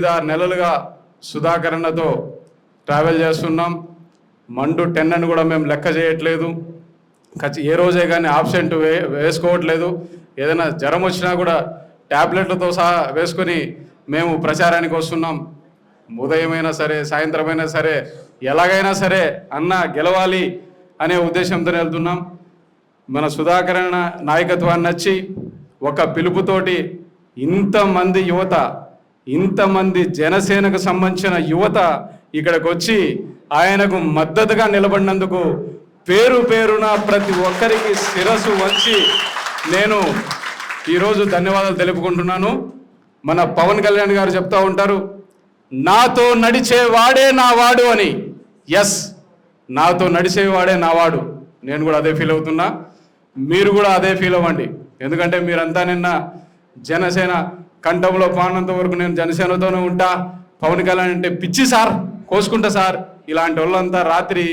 6 నెలలుగా సుధాకర్ అన్నతో ట్రావెల్ చేస్తున్నాం. మండు 10 అని కూడా మేము లెక్క చేయట్లేదు. ఏ రోజే కానీ ఆబ్సెంట్ వేసుకోవట్లేదు. ఏదైనా జ్వరం వచ్చినా కూడా ట్యాబ్లెట్లతో సహా వేసుకొని మేము ప్రచారానికి వస్తున్నాం. ఉదయమైనా సరే, సాయంత్రమైనా సరే, ఎలాగైనా సరే అన్న గెలవాలి అనే ఉద్దేశంతో వెళ్తున్నాం. మన సుధాకర్ అన్న నాయకత్వాన్ని నచ్చి ఒక పిలుపుతోటి ఇంతమంది యువత, ఇంతమంది జనసేనకు సంబంధించిన యువత ఇక్కడికి వచ్చి ఆయనకు మద్దతుగా నిలబడినందుకు పేరు పేరున ప్రతి ఒక్కరికి శిరస్సు వంచి నేను ఈరోజు ధన్యవాదాలు తెలుపుకుంటున్నాను. మన పవన్ కళ్యాణ్ గారు చెప్తా ఉంటారు, నాతో నడిచేవాడే నా వాడు అని. ఎస్, నాతో నడిచేవాడే నా వాడు. నేను కూడా అదే ఫీల్ అవుతున్నా, మీరు కూడా అదే ఫీల్ అవ్వండి. ఎందుకంటే మీరంతా నిన్న జనసేన కంఠంలో పానంత వరకు నేను జనసేనతోనే ఉంటా, పవన్ కళ్యాణ్ అంటే పిచ్చి సార్, కోసుకుంటా సార్, ఇలాంటి వాళ్ళంతా రాత్రి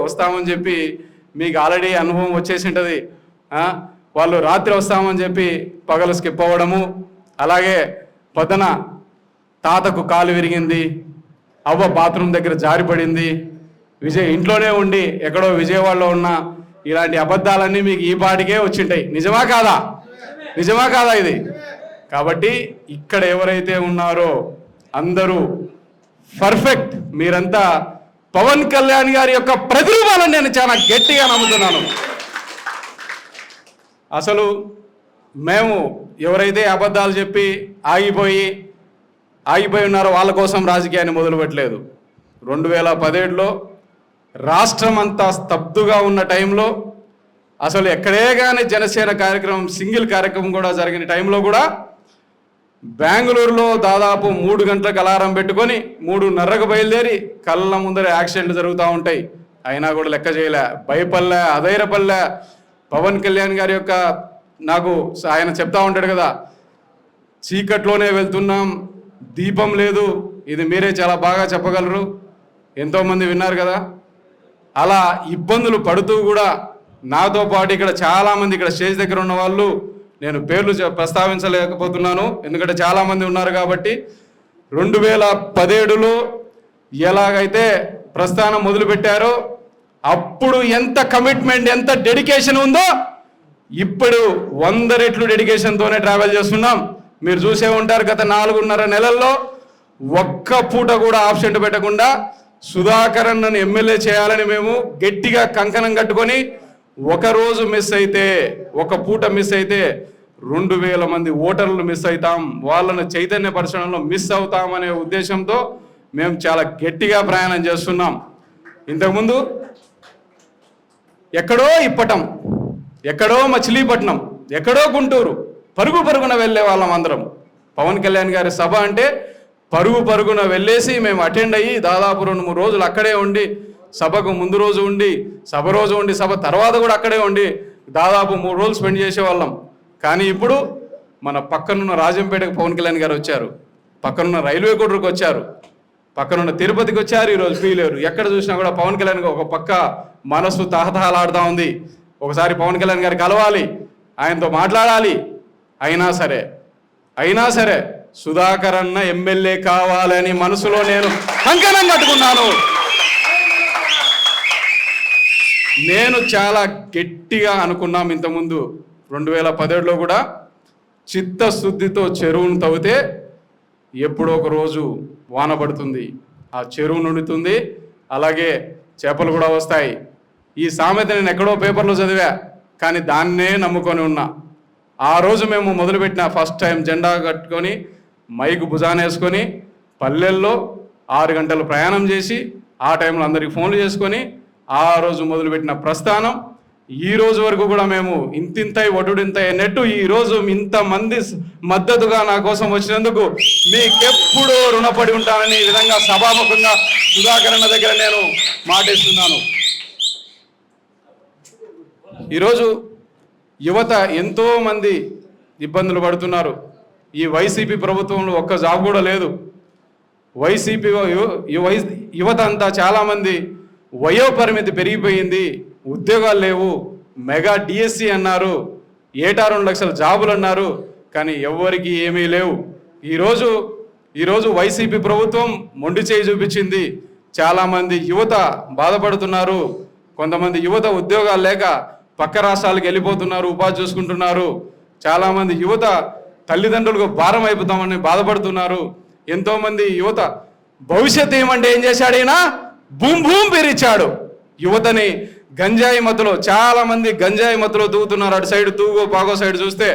వస్తామని చెప్పి మీకు ఆల్రెడీ అనుభవం వచ్చేసి ఉంటుంది. వాళ్ళు రాత్రి వస్తామని చెప్పి పగలు స్కిప్ అవ్వడము, అలాగే పొద్దున తాతకు కాలు విరిగింది, అవ్వ బాత్రూమ్ దగ్గర జారిపడింది, ఇంట్లోనే ఉండి ఎక్కడో విజయవాడలో ఉన్న ఇలాంటి అబద్ధాలన్నీ మీకు ఈ పాటికే వచ్చింటాయి. నిజమా కాదా? నిజమా కాదా ఇది? కాబట్టి ఇక్కడ ఎవరైతే ఉన్నారో అందరూ పర్ఫెక్ట్, మీరంతా పవన్ కళ్యాణ్ గారి యొక్క ప్రతిరూపాలని నేను చాలా గట్టిగా నమ్ముతున్నాను. అసలు మేము ఎవరైతే అబద్ధాలు చెప్పి ఆగిపోయి ఉన్నారో వాళ్ళ కోసం రాజకీయాన్ని మొదలుపెట్టలేదు. 2017లో రాష్ట్రం అంతా స్తబ్దుగా ఉన్న టైంలో, అసలు ఎక్కడే కానీ జనసేన కార్యక్రమం సింగిల్ కార్యక్రమం కూడా జరిగిన టైంలో కూడా బెంగళూరులో దాదాపు 3 గంటలకు అలారం పెట్టుకొని 3:30కు బయలుదేరి కళ్ళ ముందర యాక్సిడెంట్లు జరుగుతూ ఉంటాయి. అయినా కూడా లెక్క చేయలే, భయపల్లె, అధైర్యపల్లె. పవన్ కళ్యాణ్ గారి యొక్క నాకు ఆయన చెప్తా ఉంటాడు కదా, చీకట్లోనే వెళ్తున్నాం, దీపం లేదు. ఇది మీరే చాలా బాగా చెప్పగలరు, ఎంతోమంది విన్నారు కదా. అలా ఇబ్బందులు పడుతూ కూడా నాతో పాటు ఇక్కడ చాలామంది ఇక్కడ స్టేజ్ దగ్గర ఉన్న వాళ్ళు, నేను పేర్లు ప్రస్తావించలేకపోతున్నాను ఎందుకంటే చాలామంది ఉన్నారు కాబట్టి, 2017లో ఎలాగైతే ప్రస్థానం మొదలుపెట్టారో అప్పుడు ఎంత కమిట్మెంట్, ఎంత డెడికేషన్ ఉందో ఇప్పుడు 100 రెట్లు డెడికేషన్తోనే ట్రావెల్ చేస్తున్నాం. మీరు చూసే ఉంటారు, గత 4.5 నెలల్లో ఒక్క పూట కూడా ఆబ్సెంట్ పెట్టకుండా సుధాకర్ అన్నను ఎమ్మెల్యే చేయాలని మేము గట్టిగా కంకణం కట్టుకొని, ఒకరోజు మిస్ అయితే, ఒక పూట మిస్ అయితే 2000 మంది ఓటర్లు మిస్ అవుతాం, వాళ్ళను చైతన్యపరచడంలో మిస్ అవుతామనే ఉద్దేశంతో మేము చాలా గట్టిగా ప్రయాణం చేస్తున్నాం. ఇంతకుముందు ఎక్కడో ఇప్పటం, ఎక్కడో మచిలీపట్నం, ఎక్కడో గుంటూరు, పరుగున వెళ్ళే వాళ్ళం అందరం. పవన్ కళ్యాణ్ గారి సభ అంటే పరుగున వెళ్ళేసి మేము అటెండ్ అయ్యి దాదాపు 2-3 రోజులు అక్కడే ఉండి, సభకు ముందు రోజు ఉండి, సభ రోజు ఉండి, సభ తర్వాత కూడా అక్కడే ఉండి దాదాపు 3 రోజులు స్పెండ్ చేసేవాళ్ళం. కానీ ఇప్పుడు మన పక్కనున్న రాజంపేటకు పవన్ కళ్యాణ్ గారు వచ్చారు, పక్కనున్న రైల్వే కోటర్కి వచ్చారు, పక్కనున్న తిరుపతికి వచ్చారు, ఈరోజు పీలేరు. ఎక్కడ చూసినా కూడా పవన్ కళ్యాణ్ ఒక పక్క మనసు తహతహలాడుతూ ఉంది. ఒకసారి పవన్ కళ్యాణ్ గారికి కలవాలి, ఆయనతో మాట్లాడాలి. అయినా సరే సుధాకర్ అన్న ఎమ్మెల్యే కావాలని మనసులో నేను కంకణం కట్టుకున్నాను. నేను చాలా గట్టిగా అనుకున్నాం. ఇంతకుముందు 2017లో కూడా చిత్తశుద్ధితో చెరువును తవ్వితే ఎప్పుడో ఒక రోజు వాన పడుతుంది, ఆ చెరువు నిండుతుంది, అలాగే చేపలు కూడా వస్తాయి. ఈ సామెత నేను ఎక్కడో పేపర్లో చదివా, కానీ దాన్నే నమ్ముకొని ఉన్నా. ఆ రోజు మేము మొదలుపెట్టిన ఫస్ట్ టైం జెండా కట్టుకొని మైకు భుజానేసుకొని పల్లెల్లో 6 గంటలు ప్రయాణం చేసి ఆ టైంలో అందరికి ఫోన్లు చేసుకొని ఆ రోజు మొదలుపెట్టిన ప్రస్థానం ఈ రోజు వరకు కూడా మేము ఇంతింతై ఒడుడింతై అన్నట్టు ఈరోజు ఇంతమంది మద్దతుగా నా కోసం వచ్చినందుకు మీకెప్పుడూ రుణపడి ఉంటానని ఈ విధంగా సభాముఖంగా సుధాకర్ అన్న దగ్గర నేను మాటిస్తున్నాను. ఈరోజు యువత ఎంతోమంది ఇబ్బందులు పడుతున్నారు. ఈ వైసీపీ ప్రభుత్వంలో ఒక్క జాబ్ కూడా లేదు. వైసీపీ యువత అంతా చాలామంది వయోపరిమితి పెరిగిపోయింది, ఉద్యోగాలు లేవు, మెగా డిఎస్సి అన్నారు, ఏటా 2 లక్షల జాబులు అన్నారు, కానీ ఎవరికి ఏమీ లేవు. ఈరోజు ఈరోజు వైసీపీ ప్రభుత్వం మొండి చేయి చూపించింది. చాలామంది యువత బాధపడుతున్నారు. కొంతమంది యువత ఉద్యోగాలు లేక పక్క రాష్ట్రాలకు వెళ్ళిపోతున్నారు, ఉపాధి చూసుకుంటున్నారు. చాలామంది యువత తల్లిదండ్రులకు భారం అయిపోతామని బాధపడుతున్నారు. ఎంతోమంది యువత భవిష్యత్తు ఏమంటే ఏం చేశాడు? ఈయన బూమ్ బూమ్ పేరిచ్చాడు యువతని. గంజాయి మత్తులో చాలామంది గంజాయి మత్తులో తూగుతున్నారు. అటు సైడ్ తూగో పాగో సైడ్ చూస్తే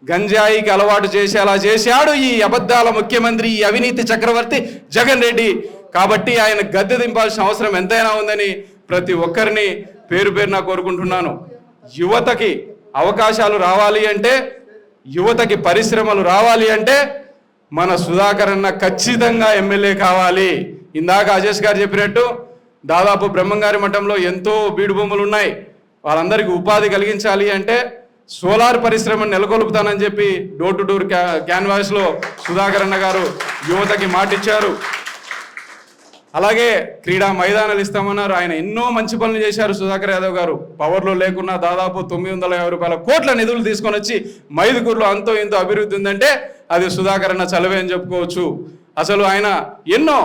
గంజాయికి అలవాటు చేసి అలా చేశాడు ఈ అబద్ధాల ముఖ్యమంత్రి, ఈ అవినీతి చక్రవర్తి జగన్ రెడ్డి. కాబట్టి ఆయన గద్దె దింపాల్సిన అవసరం ఎంతైనా ఉందని ప్రతి ఒక్కరిని పేరు పేరున కోరుకుంటున్నాను. యువతకి అవకాశాలు రావాలి అంటే, యువతకి పరిశ్రమలు రావాలి అంటే మన సుధాకర్ అన్న ఖచ్చితంగా ఎమ్మెల్యే కావాలి. ఇందాక అజేష్ గారు చెప్పినట్టు దాదాపు బ్రహ్మంగారి మఠంలో ఎంతో బీడు భూములు ఉన్నాయి. వాళ్ళందరికీ ఉపాధి కలిగించాలి అంటే సోలార్ పరిశ్రమను నెలకొల్పుతానని చెప్పి డోర్ టు డోర్ క్యాన్వాస్లో సుధాకర్ అన్న గారు యువతకి మాటిచ్చారు. అలాగే క్రీడా మైదానాలు ఇస్తామన్నారు. ఆయన ఎన్నో మంచి పనులు చేశారు సుధాకర్ యాదవ్ గారు. పవర్లో లేకున్నా దాదాపు 950 కోట్ల నిధులు తీసుకొని వచ్చి మైదుకూరులో అంతో ఇంతో అభివృద్ధి ఉందంటే అది సుధాకర్ అన్న చలవే అని చెప్పుకోవచ్చు. అసలు ఆయన ఎన్నో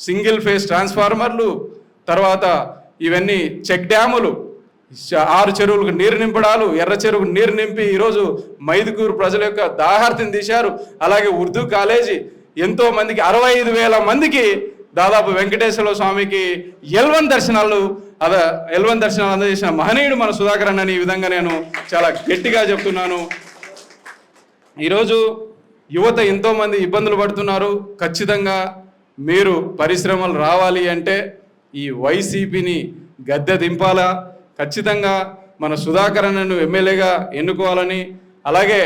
సింగిల్ ఫేస్ ట్రాన్స్ఫార్మర్లు, తర్వాత ఇవన్నీ చెక్ డ్యాములు, 6 చెరువులకు నీరు నింపడాలు, ఎర్ర చెరువుకు నీరు నింపి ఈరోజు మైదుకూరు ప్రజల యొక్క దాహార్తిని తీశారు. అలాగే ఉర్దూ కాలేజీ ఎంతో మందికి 65,000 మందికి దాదాపు వెంకటేశ్వర స్వామికి ఎల్వన్ దర్శనాలు అందజేసిన మహనీయుడు మన సుధాకర్ అన్నని ఈ విధంగా నేను చాలా గట్టిగా చెప్తున్నాను. ఈరోజు యువత ఎంతోమంది ఇబ్బందులు పడుతున్నారు. ఖచ్చితంగా మీరు పరిశ్రమలు రావాలి అంటే ఈ వైసీపీని గద్దె దింపాలా, ఖచ్చితంగా మన సుధాకర్ అన్నను ఎమ్మెల్యేగా ఎన్నుకోవాలని. అలాగే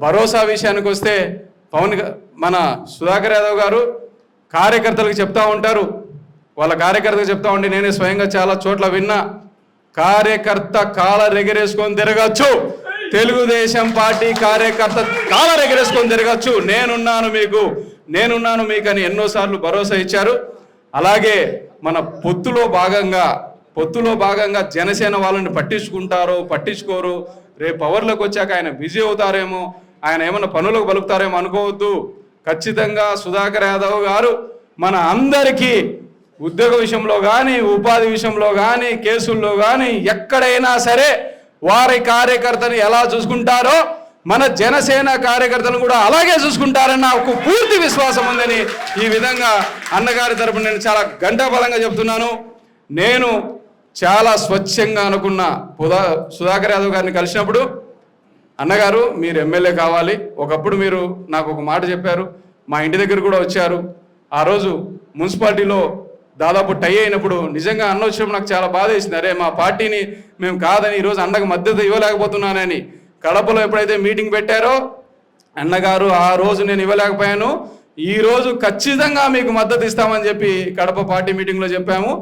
భరోసా విషయానికి వస్తే మన సుధాకర్ యాదవ్ గారు కార్యకర్తలకు చెప్తా ఉంటారు. వాళ్ళ కార్యకర్తలకు చెప్తా ఉంటే నేనే స్వయంగా చాలా చోట్ల విన్నా. కార్యకర్త కాలర్ ఎగరేసుకొని తిరగచ్చు, తెలుగుదేశం పార్టీ కార్యకర్త కాలర్ ఎగరేసుకొని తిరగచ్చు, నేనున్నాను మీకు అని ఎన్నోసార్లు భరోసా ఇచ్చారు. అలాగే మన పొత్తులో భాగంగా జనసేన వాళ్ళని పట్టించుకోరు. రేపు పవర్లోకి వచ్చాక ఆయన బిజీ అవుతారేమో, ఆయన ఏమన్నా పనులకు పలుకుతారేమో అనుకోవద్దు. ఖచ్చితంగా సుధాకర్ యాదవ్ గారు మన అందరికీ ఉద్యోగ విషయంలో కానీ, ఉపాధి విషయంలో కానీ, కేసుల్లో కానీ ఎక్కడైనా సరే వారి కార్యకర్తను ఎలా చూసుకుంటారో మన జనసేన కార్యకర్తలను కూడా అలాగే చూసుకుంటారన్న ఒక పూర్తి విశ్వాసం ఉందని ఈ విధంగా అన్నగారి తరపున నేను చాలా గంటాబలంగా చెప్తున్నాను. నేను చాలా స్వచ్ఛంగా అనుకున్న సుధాకర్ యాదవ్ గారిని కలిసినప్పుడు, అన్నగారు మీరు ఎమ్మెల్యే కావాలి. ఒకప్పుడు మీరు నాకు ఒక మాట చెప్పారు, మా ఇంటి దగ్గర కూడా వచ్చారు. ఆ రోజు మున్సిపాలిటీలో దాదాపు టై అయినప్పుడు నిజంగా అన్న వచ్చినప్పుడు నాకు చాలా బాధ వేసింది. అరే మా పార్టీని మేము కాదని ఈరోజు అన్నకు మద్దతు ఇవ్వలేకపోతున్నానని. కడపలో ఎప్పుడైతే మీటింగ్ పెట్టారో అన్నగారు ఆ రోజు నేను ఇవ్వలేకపోయాను, ఈరోజు ఖచ్చితంగా మీకు మద్దతు ఇస్తామని చెప్పి కడప పార్టీ మీటింగ్లో చెప్పాము.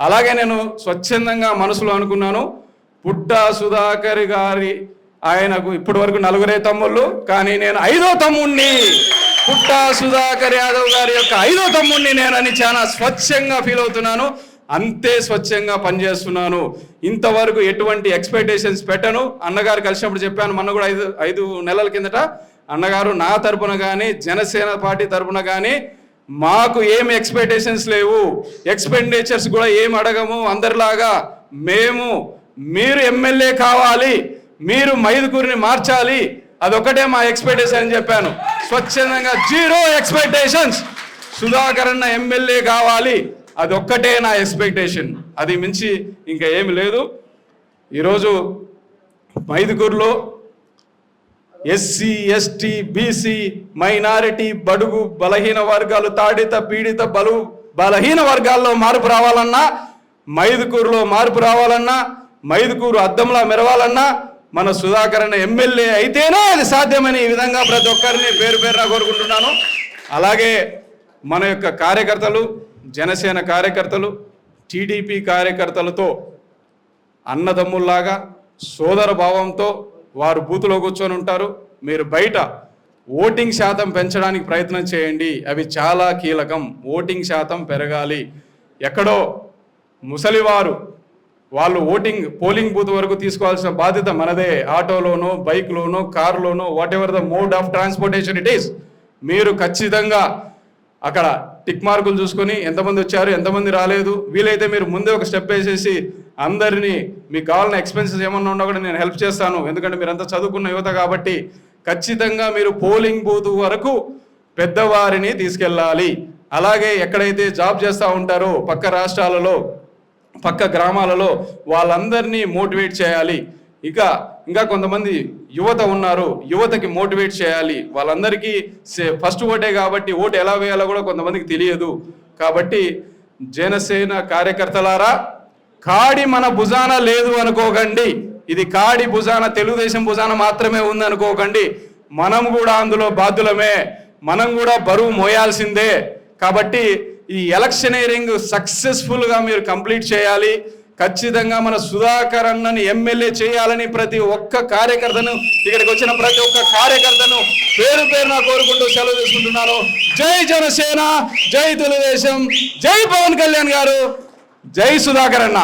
అలాగే నేను స్వచ్ఛందంగా మనసులో అనుకున్నాను, పుట్టా సుధాకర్ గారి ఆయనకు ఇప్పటి వరకు 4 తమ్ముళ్ళు, కానీ నేను 5వ తమ్ముడిని, పుట్టా సుధాకర్ యాదవ్ గారి యొక్క 5వ తమ్ముడిని నేనని చాలా స్వచ్ఛంగా ఫీల్ అవుతున్నాను. అంతే స్వచ్ఛంగా పనిచేస్తున్నాను. ఇంతవరకు ఎటువంటి ఎక్స్పెక్టేషన్స్ పెట్టను. అన్నగారు కలిసినప్పుడు చెప్పాను, మొన్న కూడా 5 నెలల కిందట, అన్నగారు నా తరపున కానీ జనసేన పార్టీ తరపున కానీ మాకు ఏమి ఎక్స్పెక్టేషన్స్ లేవు, ఎక్స్పెండిచర్స్ కూడా ఏమి అడగము. అందరిలాగా మీరు ఎమ్మెల్యే కావాలి, మీరు మైదుకూరిని మార్చాలి, అదొకటే మా ఎక్స్పెక్టేషన్ అని చెప్పాను. స్వచ్ఛందంగా 0 ఎక్స్పెక్టేషన్స్, సుధాకర్ అన్న ఎమ్మెల్యే కావాలి, అదొక్కటే నా ఎక్స్పెక్టేషన్. అది మించి ఇంకా ఏమి లేదు. ఈరోజు మైదుకూరులో ఎస్సీ, ఎస్టీ, బీసీ, మైనారిటీ, బడుగు బలహీన వర్గాలు, తాడిత పీడిత బలహీన వర్గాల్లో మార్పు రావాలన్నా, మైదుకూరులో మార్పు రావాలన్నా, మైదుకూరు అద్దంలా మెరవాలన్నా మన సుధాకర్ అన్న ఎమ్మెల్యే అయితేనే అది సాధ్యమని ఈ విధంగా ప్రతి ఒక్కరిని పేరు పేరున కోరుకుంటున్నాను. అలాగే మన యొక్క కార్యకర్తలు, జనసేన కార్యకర్తలు, టీడీపీ కార్యకర్తలతో అన్నదమ్ముల్లాగా సోదర భావంతో వారు బూతులో కూర్చొని ఉంటారు. మీరు బయట ఓటింగ్ శాతం పెంచడానికి ప్రయత్నం చేయండి, అవి చాలా కీలకం. ఓటింగ్ శాతం పెరగాలి. ఎక్కడో ముసలివారు వాళ్ళు పోలింగ్ బూత్ వరకు తీసుకోవాల్సిన బాధ్యత మనదే. ఆటోలోనో, బైక్లోనో, కారులోనో, whatever the mode of transportation it is, మీరు ఖచ్చితంగా అక్కడ టిక్ మార్కులు చూసుకొని ఎంతమంది వచ్చారు ఎంతమంది రాలేదు, వీలైతే మీరు ముందే ఒక స్టెప్ వేసేసి అందరినీ మీకు కావాలన్న ఎక్స్పెన్సెస్ ఏమన్నా ఉన్నా కూడా నేను హెల్ప్ చేస్తాను, ఎందుకంటే మీరంతా చదువుకున్న యువత కాబట్టి ఖచ్చితంగా మీరు పోలింగ్ బూత్ వరకు పెద్దవారిని తీసుకెళ్ళాలి. అలాగే ఎక్కడైతే జాబ్ చేస్తూ ఉంటారో పక్క రాష్ట్రాలలో పక్క గ్రామాలలో వాళ్ళందరినీ మోటివేట్ చేయాలి. ఇంకా కొంతమంది యువత ఉన్నారు, యువతకి మోటివేట్ చేయాలి. వాళ్ళందరికీ ఫస్ట్ ఓటే కాబట్టి ఓటు ఎలా వేయాలో కూడా కొంతమందికి తెలియదు. కాబట్టి జనసేన కార్యకర్తలారా, కాడి మన భుజాన లేదు అనుకోకండి, ఇది కాడి భుజాన తెలుగుదేశం భుజాన మాత్రమే ఉంది అనుకోకండి. మనం కూడా అందులో బాధ్యులమే, మనం కూడా బరువు మోయాల్సిందే. కాబట్టి ఈ ఎలక్షనీరింగ్ సక్సెస్ఫుల్గా మీరు కంప్లీట్ చేయాలి. ఖచ్చితంగా మన సుధాకర్ అన్నని ఎమ్మెల్యే చేయాలని ప్రతి ఒక్క కార్యకర్తను, ఇక్కడికి వచ్చిన ప్రతి ఒక్క కార్యకర్తను పేరు పేరున కోరుకుంటూ సెలవు తీసుకుంటున్నాను. జై జనసేన, జై తెలుగుదేశం, జై పవన్ కళ్యాణ్ గారు, జై సుధాకర్ అన్న.